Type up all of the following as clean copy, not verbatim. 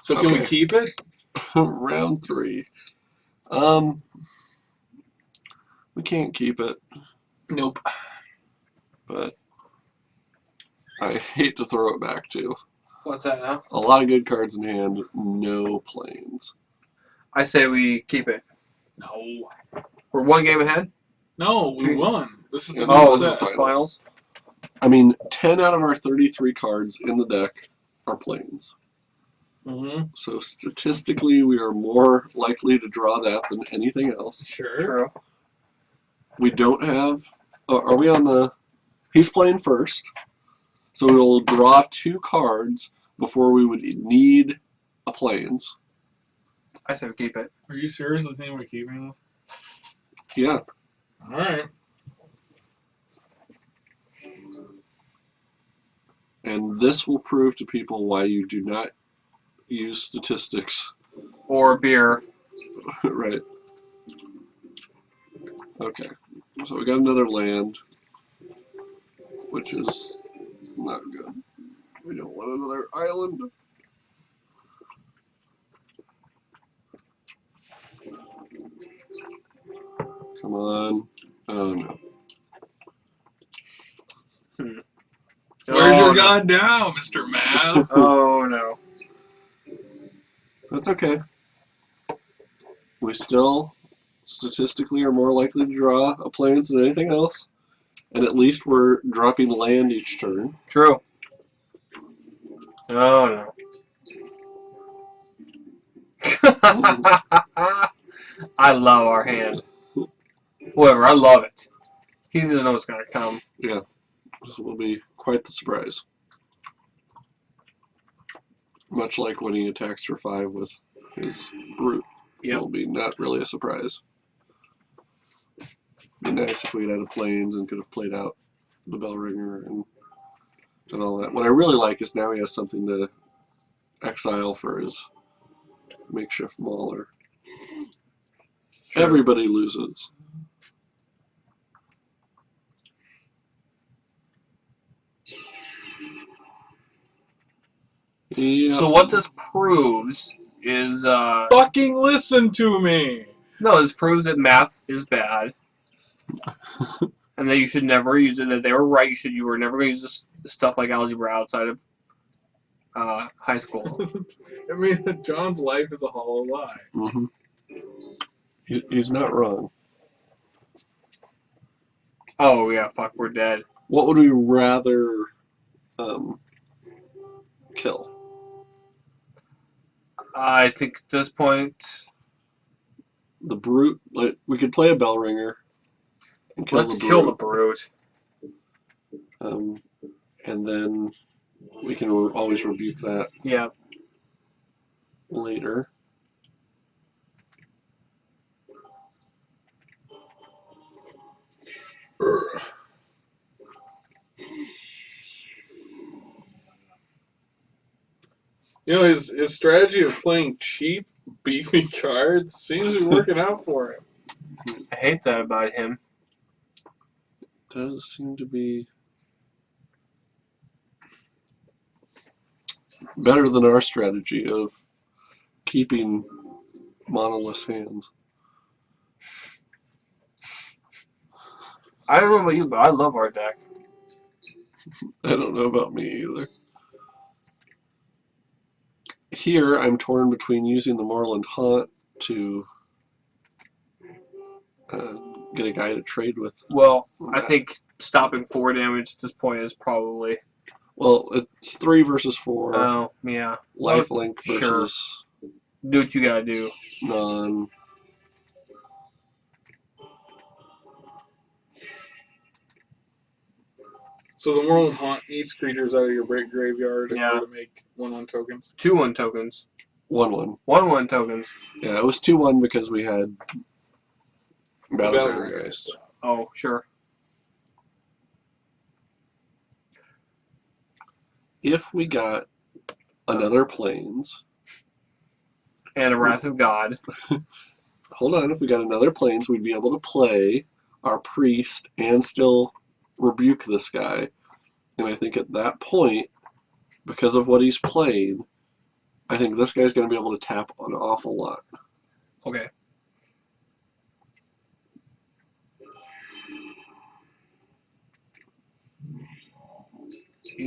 So can we keep it? Round 3. We can't keep it. Nope. But I hate to throw it back too. What's that now? A lot of good cards in hand, no planes. I say we keep it. No. We're 1 game ahead. No, we won. This is the Oh, new this is set. fine. Finals. I mean, 10 out of our 33 cards in the deck are planes. Mm-hmm. So statistically, we are more likely to draw that than anything else. Sure. True. We don't have... are we on the... He's playing first. So we'll draw 2 cards before we would need a planes. I say we keep it. Are you seriously saying we're keeping this? Yeah. All right. And this will prove to people why you do not use statistics. Or beer. Right. Okay. So we got another land, which is not good. We don't want another island. Come on. Oh no. Where's Oh, your no. gun down, Mr. Math? Oh no. That's okay. We still statistically are more likely to draw a plains than anything else. And at least we're dropping land each turn. True. Oh no. I love our hand. Whatever, I love it. He doesn't know what's gonna come. Yeah. This will be quite the surprise. Much like when he attacks for 5 with his brute. Yep. It'll be not really a surprise. Be nice if we'd had a plains and could have played out the bell ringer and done all that. What I really like is now he has something to exile for his makeshift mauler. Sure. Everybody loses. Yeah. So what this proves is Fucking listen to me. no, this proves that math is bad. And that you should never use it. That they were right. You were never going to use this stuff like algebra outside of high school. I mean, John's life is a hollow lie. Mm-hmm. He's not wrong. Oh yeah, fuck, we're dead. What would we rather kill? I think at this point, The brute. Like, we could play a bell ringer and kill let's the kill the brute. brute. And then we can always rebuke that Yeah. later. You know, his strategy of playing cheap, beefy cards seems to be working out for him. I hate that about him. Does seem to be better than our strategy of keeping monolith hands. I don't know about you, but I love our deck. I don't know about me either. Here, I'm torn between using the Moorland Haunt to get a guy to trade with. Well, I think stopping 4 damage at this point is probably. Well, it's 3 versus 4. Oh, yeah. Lifelink Sure. versus Do what you gotta do. non. So the Moorland Haunt eats creatures out of your break graveyard in Yeah. order to make 1/1 tokens. 2/1 tokens. 1/1. 1/1 tokens. Yeah, it was 2/1 because we had Battleground Battleground Geist. Oh, sure. If we got another Plains, And a Wrath of God. hold on, if we got another Plains, we'd be able to play our Priest and still rebuke this guy. And I think at that point, because of what he's played, I think this guy's going to be able to tap an awful lot. Okay.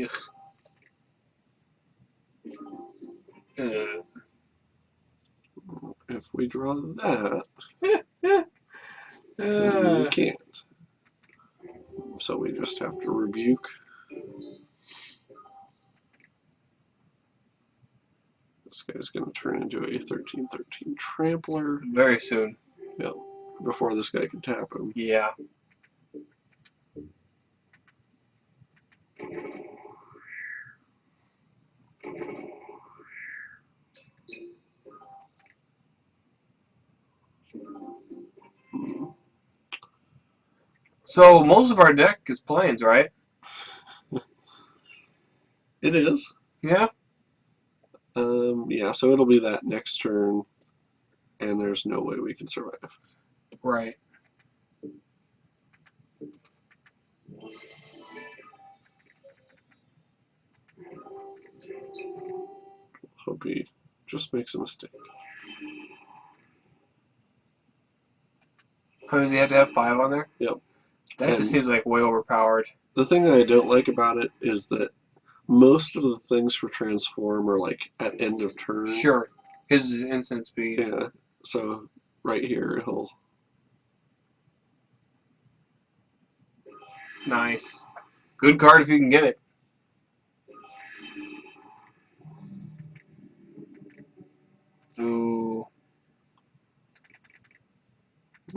Ugh. Ugh. If we draw that, we Uh, can't. So we just have to rebuke. This guy's going to turn into a 13/13 trampler Very soon. before this guy can tap him. Yeah. So most of our deck is plains, right? It is. Yeah. Yeah, so it'll be that next turn, and there's no way we can survive. Right. Hope he just makes a mistake. How does he have to have 5 on there? Yep. That And- just seems like way overpowered. The thing that I don't like about it is that most of the things for transform are like at end of turn. Sure. His is instant speed. Yeah. So right here he'll. Nice. Good card if you can get it. Ooh.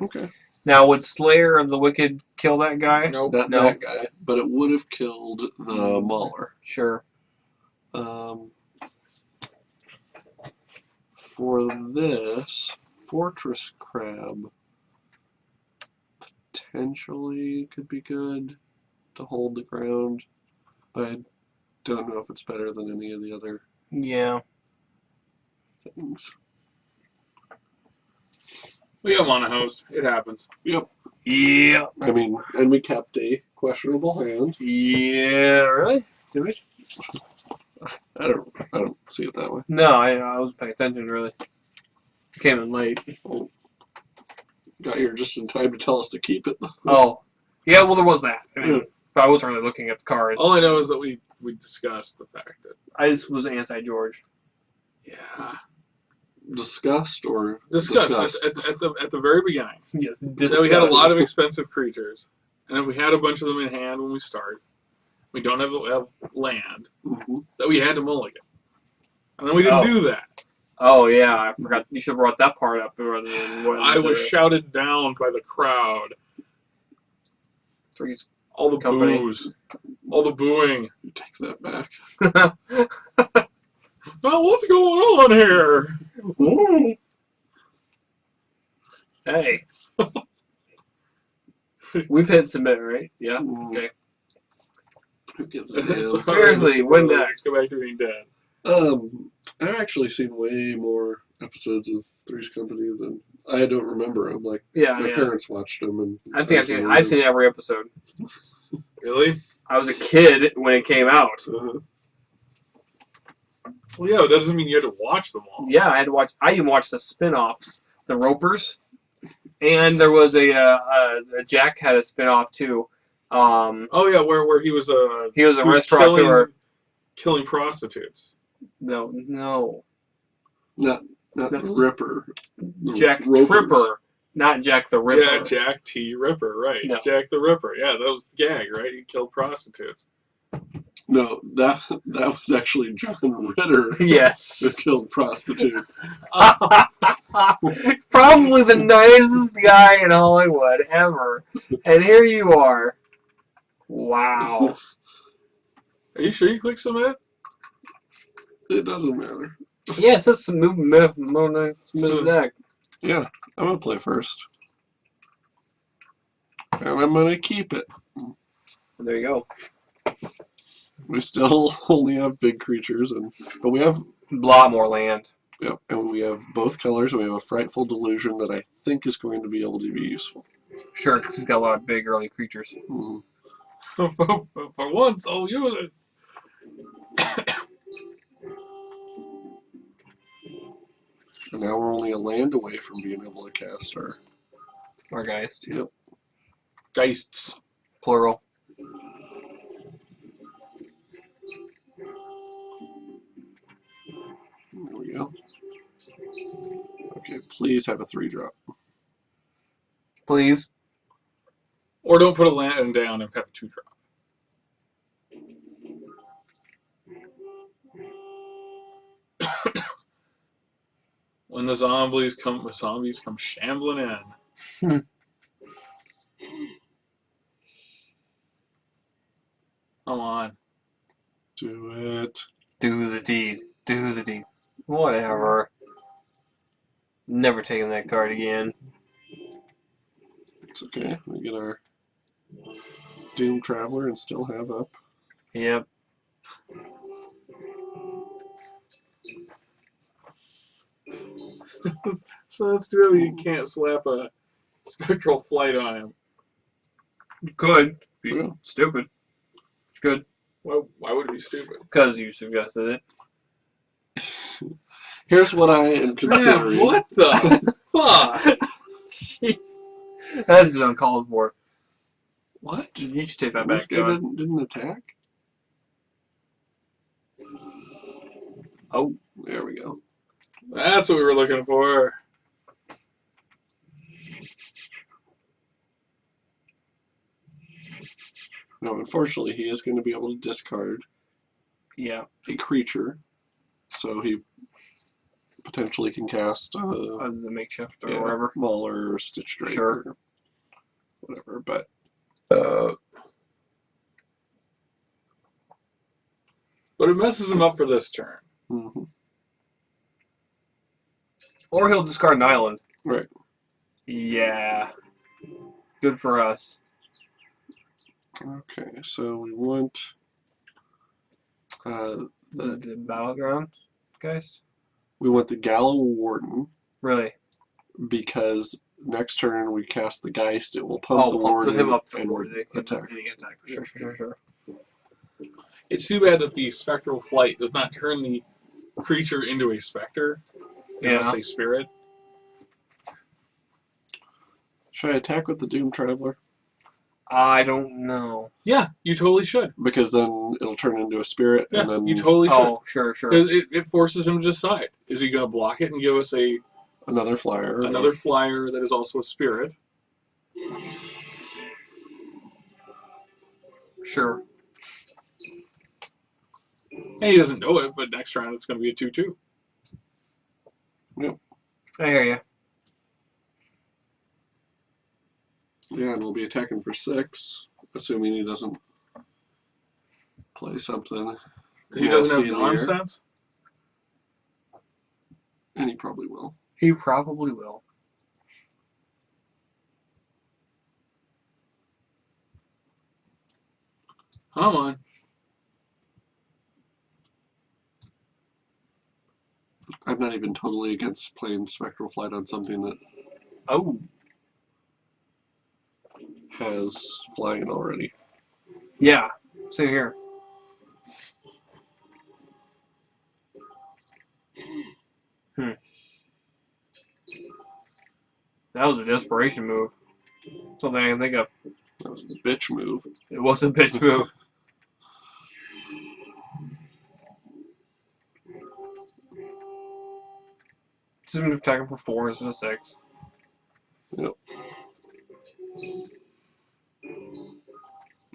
Okay. Now, would Slayer of the Wicked kill that guy? nope. Not No. that guy, but it would have killed the Mauler. Sure. For this, Fortress Crab potentially could be good to hold the ground, but I don't know if it's better than any of the other Yeah. things. We got Mana Host. It happens. Yep. Yeah. I mean, and we kept a questionable hand. Yeah. Really? Did we? I don't see it that way. No, I wasn't paying attention really. Came in late. Got here just in time to tell us to keep it. Oh. Yeah, well, there was that. I mean, but I wasn't really looking at the cards. All I know is that we discussed the fact that I just was anti-George. yeah, Discussed or discussed at the very beginning Yes. that we had a lot of expensive creatures, and if we had a bunch of them in hand when we start, we don't have land Mhm. that we had to mulligan, and then we didn't Oh. do that. Oh, yeah. I forgot. You should have brought that part up rather than what I was shouted down by the crowd. Three's All the Company. boos, all the booing. You take that back. Now what's going on here? Hey. We've hit submit, right? Yeah. Mm. Okay. Who gives a It's damn? hard. Seriously, when Let's next? go back to being dead. I've actually seen way more episodes of Three's Company than I don't remember them. Like Yeah, my yeah. parents watched them, and I think I've seen every episode. Really? I was a kid when it came out. Uh-huh. Well, yeah, but that doesn't mean you had to watch them all. Yeah, I had to watch. I even watched the spin-offs, the Ropers, and there was a Jack had a spin-off too. Oh yeah, where he was a He was a restaurateur. killing prostitutes. No, Not the That's- Ripper. The Jack Ropers. Tripper, not Jack the Ripper. Jack T. Ripper, right? No. Jack the Ripper. Yeah, that was the gag, right? He killed prostitutes. No, that was actually John Ritter who Yes. killed prostitutes. Probably the nicest guy in Hollywood ever. And here you are. Wow. Are you sure you clicked submit? It doesn't matter. Yeah, it says some movement deck. Yeah, I'm gonna play first, and I'm gonna keep it. There you go. We still only have big creatures, but we have A lot more land. yep, and we have both colors. We have a Frightful Delusion that I think is going to be able to be useful. Sure, because he's got a lot of big early creatures. Mhm. For once, I'll use it. And now we're only a land away from being able to cast our. Our guys, too. Yep. Geists. Plural. There we go. Okay, please have a 3-drop. Please. Or don't put a land down and have a 2-drop. When the zombies come shambling in. Come on. Do it. Do the deed. Do the deed. Whatever. Never taking that card again. It's okay. We get our Doom Traveler and still have up. Yep. So that's true. You can't slap a spectral flight on him. You could. Be Yeah. stupid. It's good. Why would it be stupid? Because you suggested it. Here's what I am considering. Man, what the fuck? Jeez. That is uncalled for. What? You should take that This back, guy John. didn't attack? Oh. There we go. That's what we were looking for. No, unfortunately, he is going to be able to discard Yeah. a creature, so he potentially can cast The makeshift or whatever. Mauler or Stitch Drake Sure. or whatever. But But it messes him up for this turn. mhm. Or he'll discard an island. Right. Yeah. Good for us. Okay, so we want The battleground, guys? we want the Gallow Warden Really? because next turn we cast the Geist, it will pump the Warden him up and before we'll they attack. attack. Sure. It's too bad that the spectral flight does not turn the creature into a specter, unless Yeah. a spirit. Should I attack with the Doom Traveler? I don't know. Yeah, you totally should. Because then it'll turn into a spirit, Yeah, and then you totally should. Oh, sure. Because it forces him to decide. Is he going to block it and give us another flyer. another flyer that is also a spirit? Sure. And he doesn't know it, but next round it's going to be a 2/2. I hear you. Yeah, and we'll be attacking for 6, assuming he doesn't play something. He doesn't nasty have in the air. nonsense. And he probably will. He probably will. Come on. I'm not even totally against playing Spectral Flight on something that Oh. has flying already. Yeah. Same here. That was a desperation move. Something I can think of. That was the bitch move. It was a bitch move. Just been attacking for 4 instead of 6. Yep.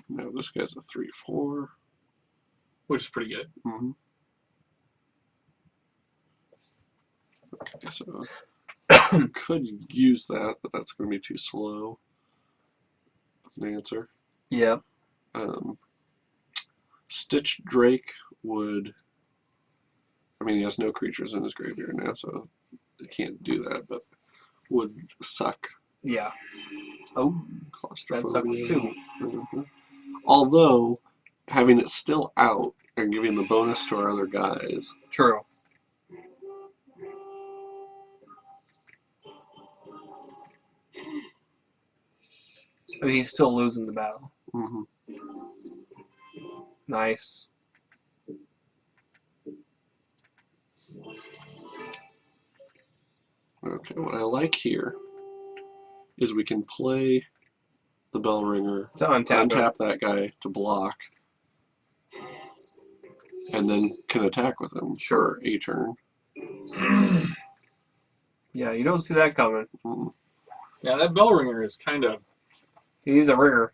Now this guy's a 3/4. Which is pretty good. Mm-hmm. Okay, so could use that, but that's going to be too slow of an answer. Yep. Stitch Drake would. I mean, he has no creatures in his graveyard now, so he can't do that, but would suck. Yeah. Oh, Claustrophobia. that sucks too. Mhm. Although, having it still out and giving the bonus to our other guys. True. I mean, he's still losing the battle. Mm-hmm. Nice. Okay, what I like here is we can play the bell ringer, To untap untap that guy to block, and then can attack with him Sure. for a turn. Yeah, you don't see that coming. Mm. Yeah, that bell ringer is kind of. He needs a ringer.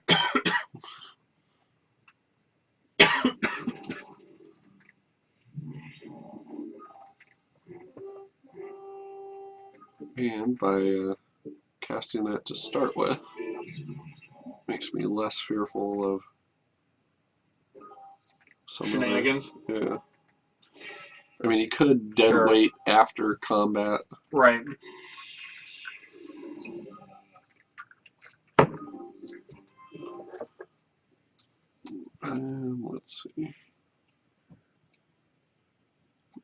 And by casting that to start with, makes me less fearful of some Shenanigans. Yeah. I mean, he could dead Sure. weight after combat. Right. Let's see.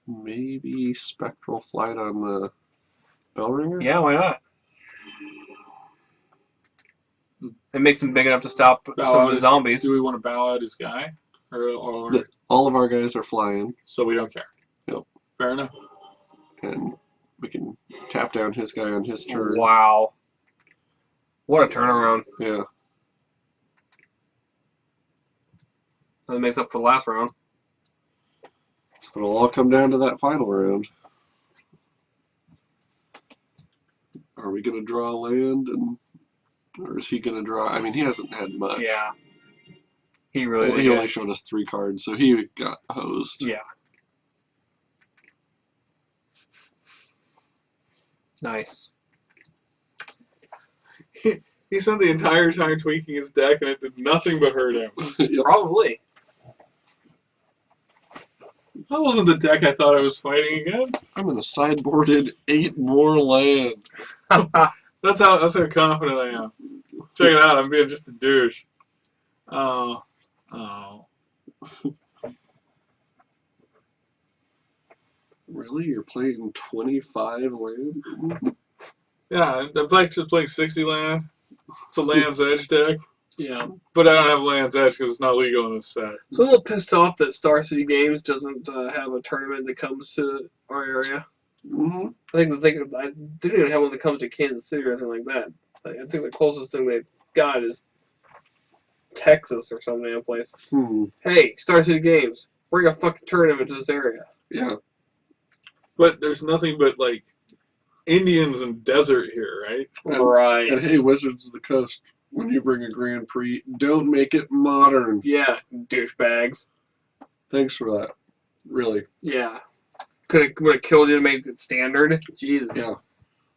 Maybe Spectral Flight on the bell ringer? Yeah, why not? It makes him big enough to stop Bow some out of the his- zombies. Do we want to bow out his guy? Or All of our guys are flying, so we don't care? Yep. Fair enough. and we can tap down his guy on his turn. Wow. What a turnaround. Yeah. That makes up for the last round. So it'll all come down to that final round. Are we going to draw land, or is he going to draw? I mean, he hasn't had much. Yeah. He really Well, he did. only showed us 3 cards, so he got hosed. Yeah. Nice. He spent the entire time tweaking his deck, and it did nothing but hurt him. Yep. Probably. That wasn't the deck I thought I was fighting against. I'm in a sideboarded 8 more land. That's how confident I am. Check it out. I'm being just a douche. Oh. Really? You're playing 25 land? Yeah, I'm just playing 60 land. It's a Land's Edge deck, Yeah. but I don't have Land's Edge because it's not legal in this set. So I'm a little pissed off that Star City Games doesn't have a tournament that comes to our area. Mm-hmm. I think they don't even have one that comes to Kansas City or anything like that. I think the closest thing they've got is Texas or some damn place. Hey, Star City Games, bring a fucking tournament to this area. Yeah. But there's nothing but, like, Indians and desert here, right? Right. And hey, Wizards of the Coast, when you bring a Grand Prix, don't make it modern. Yeah, douchebags. Thanks for that. Really. Yeah. Would have killed you to make it standard. Jesus. Yeah.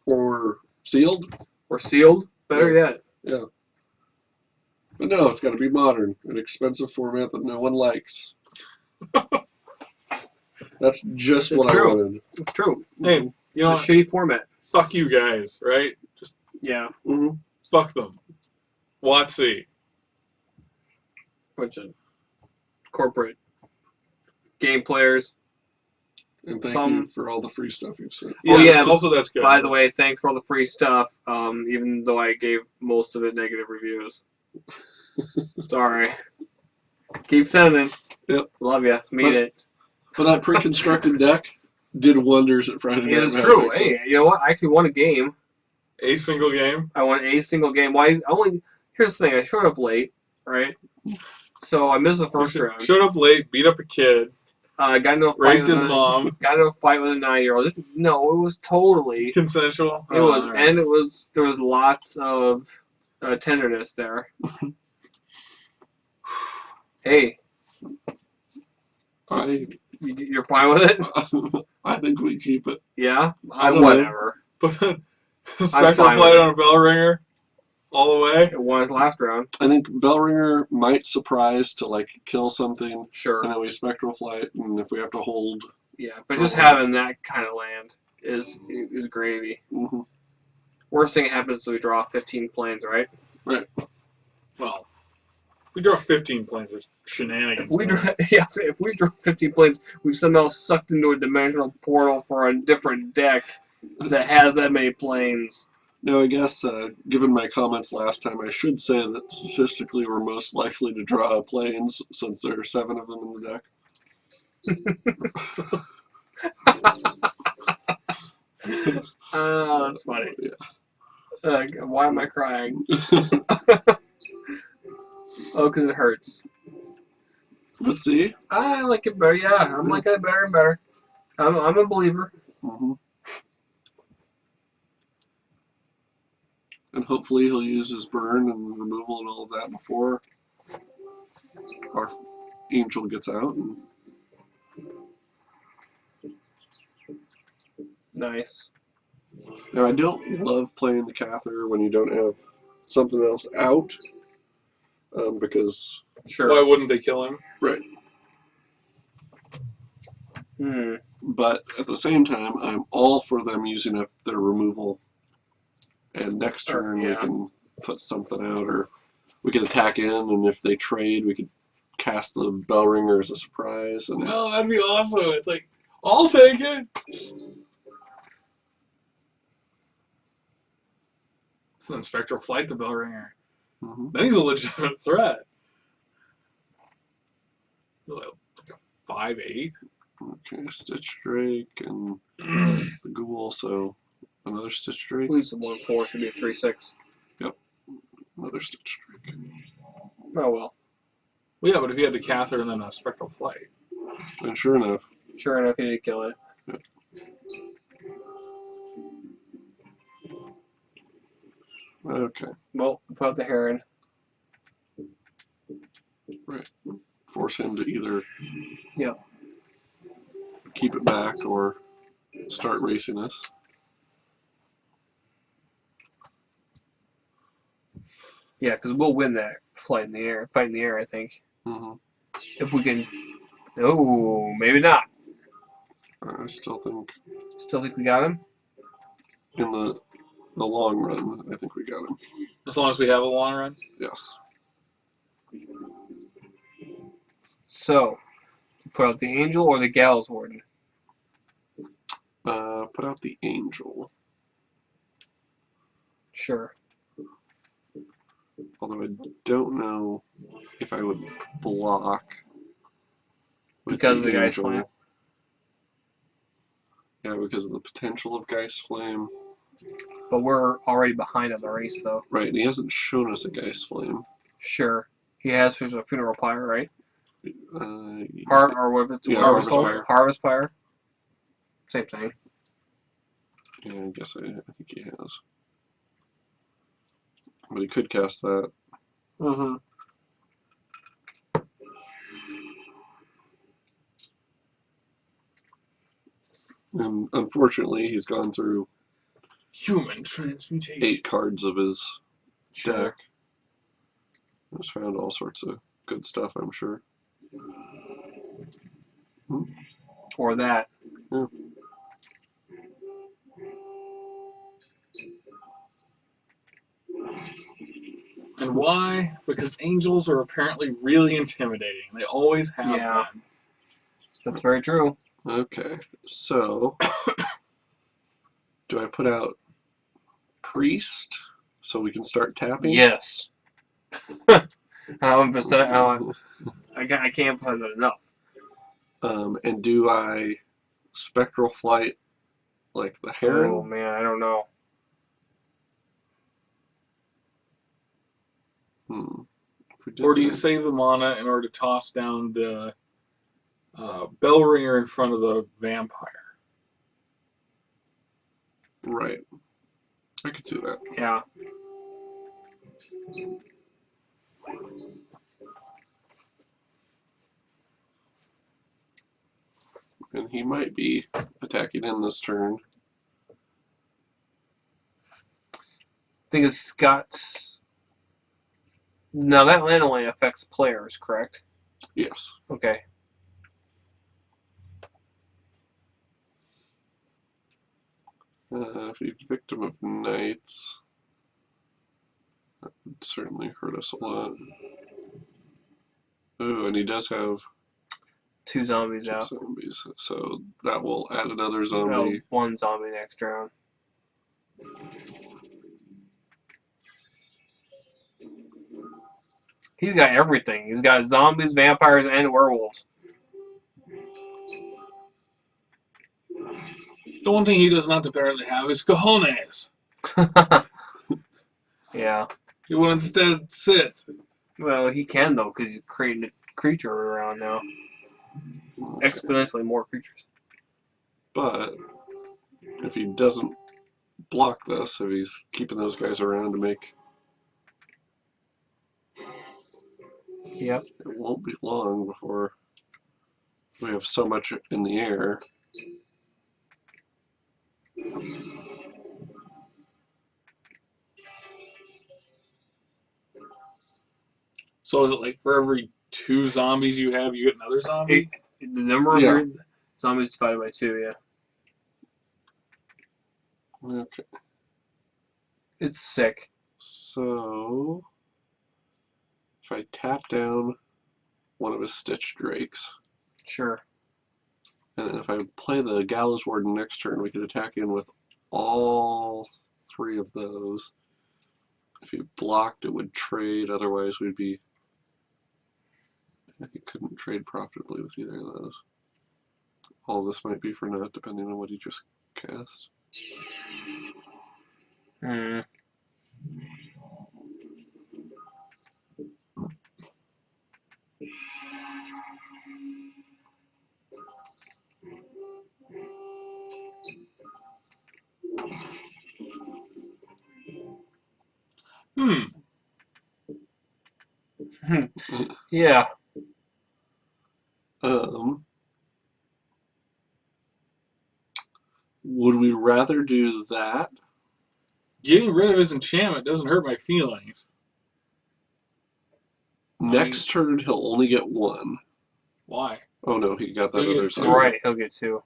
Or sealed. Or sealed. Better yet. But no, it's got to be modern. An expensive format that no one likes. That's just It's what true. I wanted. It's true. Hey, you It's know a what? shitty format. Fuck you guys, right? Just Yeah. Mm-hmm. fuck them. WotC. Bunch of corporate game players. And thank Some- you for all the free stuff you've sent. Oh, yeah. Also, that's good. By the way, thanks for all the free stuff. Even though I gave most of it negative reviews. Sorry. Keep sending. Yep. Love ya. Mean it. But that pre-constructed deck did wonders at Friday Night It is Magic, true. so- Hey, you know what? I actually won a game. A single game. I won a single game. Here's the thing. I showed up late, right? So I missed the first round. Showed up late, beat up a kid, Got into a fight raped with his mom. Got into a fight with a 9-year-old. No, it was totally. Consensual. It was, all right. and it was. There was lots of tenderness there. Hey, you're fine with it? I think we keep it. Yeah, I don't know. whatever. But then Spectral fine Flight with on a bell ringer all the way. It won his last round. I think Bellringer might surprise to like kill something, Sure. and then we Spectral Flight, and if we have to hold, Yeah, but just having that kind of land is gravy. mm-hmm. Worst thing that happens is we draw 15 planes, right? Well, if we draw 15 planes, there's shenanigans. We draw, yeah, so if we draw 15 planes, we somehow sucked into a dimensional portal for a different deck that has that many planes. Now, I guess, given my comments last time, I should say that statistically we're most likely to draw planes since there are 7 of them in the deck. Oh, that's funny. Yeah. Why am I crying? Oh, because it hurts. But see? I like it better. Yeah, I'm liking it better and better. I'm a believer. Mm-hmm. And hopefully he'll use his burn and removal and all of that before our angel gets out. And Nice. now, I don't love playing the Cather when you don't have something else out, because Sure. Why wouldn't they kill him? right. But at the same time, I'm all for them using up their removal, and next turn we yeah. can put something out, or we could attack in, and if they trade, we could cast the Bell Ringer as a surprise. And No, that'd be awesome. It's like, I'll take it. Then Spectral Flight the Bell Ringer. Mhm. Then he's a legitimate threat. Like a 5/8. Okay, Stitch Drake and the Ghoul, so another Stitch Drake, At least the 1/4 should be a 3/6. another Stitch Drake. Oh well. Well, yeah, but if you had the Cather and then a Spectral Flight. And sure enough, Sure enough, he did kill it. okay, Well, put out the Heron. force him to either Yeah. keep it back or start racing us. Yeah, because we'll win that fight in the air, I think. Mm-hmm. If we can. No, maybe not. I still think Still think we got him? in the long run, I think we got him. As long as we have a long run. Yes. So, put out the Angel or the Gallows Warden? Put out the Angel. Sure. Although I don't know if I would block with Because of the Geist Flame? Yeah, because of the potential of Geist Flame. But we're already behind on the race, though. Right, and he hasn't shown us a Geist Flame. Sure. He has for a Funeral Pyre, right? Yeah, Or what if it's Harvest Pyre. Harvest Pyre. Same thing. Yeah, I guess I think he has. But he could cast that. Mm-hmm. And unfortunately, he's gone through Human transmutation. 8 cards of his Sure. deck. He's found all sorts of good stuff, I'm sure. Or that. Yeah. And why? Because angels are apparently really intimidating. They always have Yeah. been. That's very true. Okay, so do I put out Priest so we can start tapping? Yes. I can't play that enough. And do I Spectral Flight like the Oh Heron? man, I don't know. If we did Or do you that- save the mana in order to toss down the bell ringer in front of the vampire? Right. I could see that. Yeah. And he might be attacking in this turn. Thing is, Scott's. Now that land only affects players, correct? Yes. Okay. If he's victim of knights, that would certainly hurt us a lot. Oh, and he does have 2 zombies 2 out. zombies, so that will add another Oh, zombie. 1 zombie next round. He's got everything. He's got zombies, vampires, and werewolves. The one thing he does not apparently have is cojones. Yeah. He will instead sit. Well, he can though, because he's creating a creature around now. Exponentially more creatures. But if he doesn't block this, if he's keeping those guys around to make, Yep. it won't be long before we have so much in the air. So is it like for every 2 zombies you have, you get another zombie? The number of Yeah. your zombies divided by 2, yeah. Okay, It's sick. so if I tap down one of his Stitch Drakes, Sure. and then if I play the Gallows Warden next turn, we could attack in with all 3 of those. If he blocked, it would trade. Otherwise, we'd be. He couldn't trade profitably with either of those. All this might be for naught, depending on what he just cast. Hmm. Yeah. Would we rather do that? Getting rid of his enchantment doesn't hurt my feelings. Next turn, he'll only get 1. Why? Oh no, he got that He'll get other 2. side. Right, he'll get 2.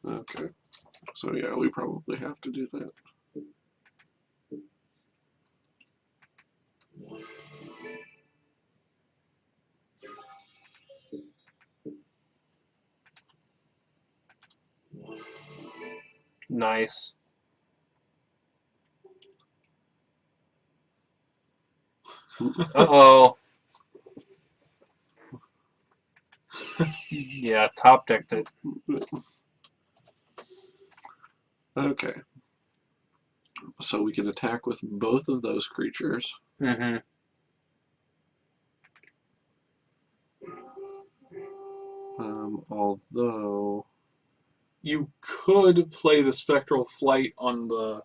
Okay. So yeah, we probably have to do that. Nice. Uh-oh. Yeah, top decked it. Okay. So we can attack with both of those creatures. Mm-hmm. Although You could play the Spectral Flight on the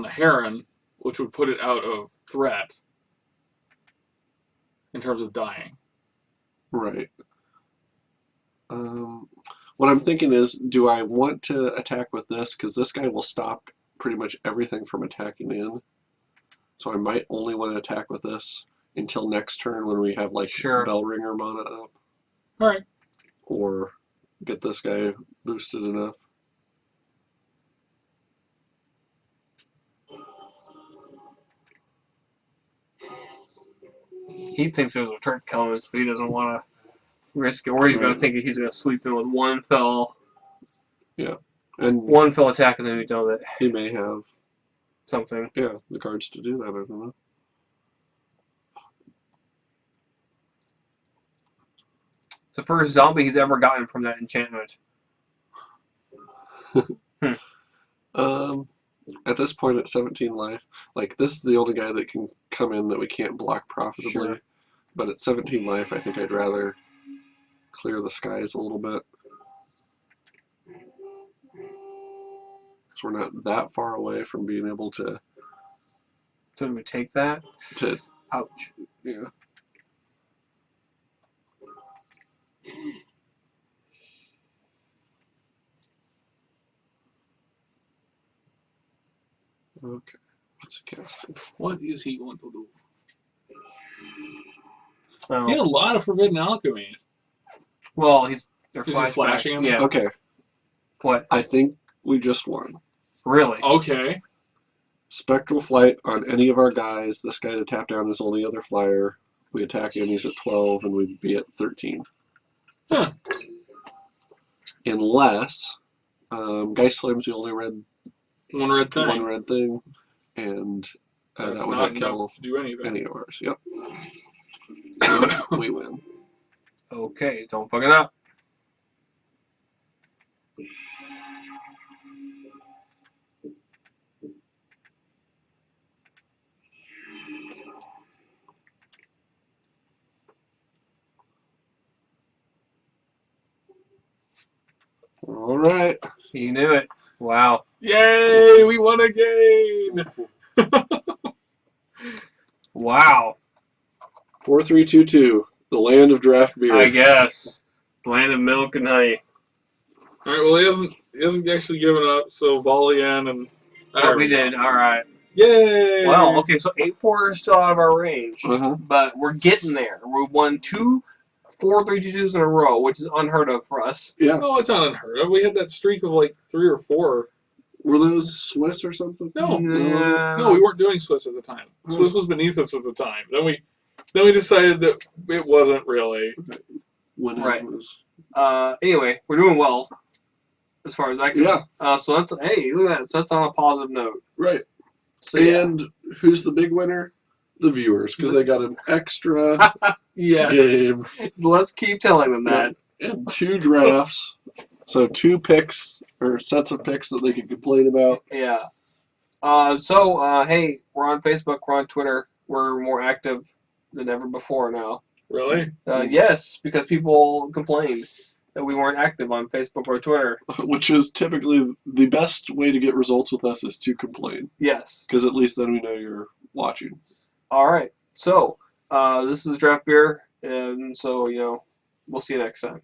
Heron, which would put it out of threat in terms of dying. right. What I'm thinking is, do I want to attack with this? Because this guy will stop pretty much everything from attacking in. So I might only want to attack with this until next turn when we have like Sure. Bellringer mana up. Alright. Or get this guy boosted enough. He thinks there's a trick coming, so he doesn't want to risk it. Or he's going to think he's going to sweep in with one fell attack, and then we know that he may have something. the cards to do that. I don't know. It's the first zombie he's ever gotten from that enchantment. At this point at 17 life, like this is the only guy that can come in that we can't block profitably. Sure. But at 17 life, I think I'd rather clear the skies a little bit. Because we're not that far away from being able to... So we take that? Ouch. Yeah. Okay. What's he casting? What is he going to do? Oh. He had a lot of Forbidden Alchemies. Well, they're Is he flashing him? Yeah. Okay. What? I think we just won. Really? Okay. Spectral Flight on any of our guys. This guy to tap down is only other flyer. We attack him, he's at 12, and we'd be at 13. Huh. Unless Geist Slam's the only One red thing. And That's that would not not kill enough to do anything. any of ours. Yep. We win. Okay, don't fuck it up. All right. You knew it. Wow. Yay! We won again. Wow. 4322, the land of draft beer. I guess. Land of milk and honey. All right. Well, he hasn't actually given up. So Valian and Oh, we did. All right. Yay! Well, okay, so 8-4 is still out of our range. Uh-huh. But we're getting there. We won 2 4-3-2-2s in a row, which is unheard of for us. Yeah. Oh, it's not unheard of. We had that streak of like 3 or 4. Were those Swiss or something? No, Nah. no, we weren't doing Swiss at the time. Swiss was beneath us at the time. Then we decided that it wasn't really. When it Right. was. Anyway, we're doing well as far as that goes. Yeah. So that's, hey, look at that. So that's on a positive note. Right. So, yeah. And who's the big winner? The viewers, because they got an extra Yes. game Let's keep telling them that. and 2 drafts. So 2 picks or sets of picks that they could complain about. Yeah. Hey, we're on Facebook, we're on Twitter. We're more active than ever before now. Really? Yes, because people complained that we weren't active on Facebook or Twitter. Which is typically the best way to get results with us is to complain. Yes. Because at least then we know you're watching. All right. So, this is Draft Beer, and so, we'll see you next time.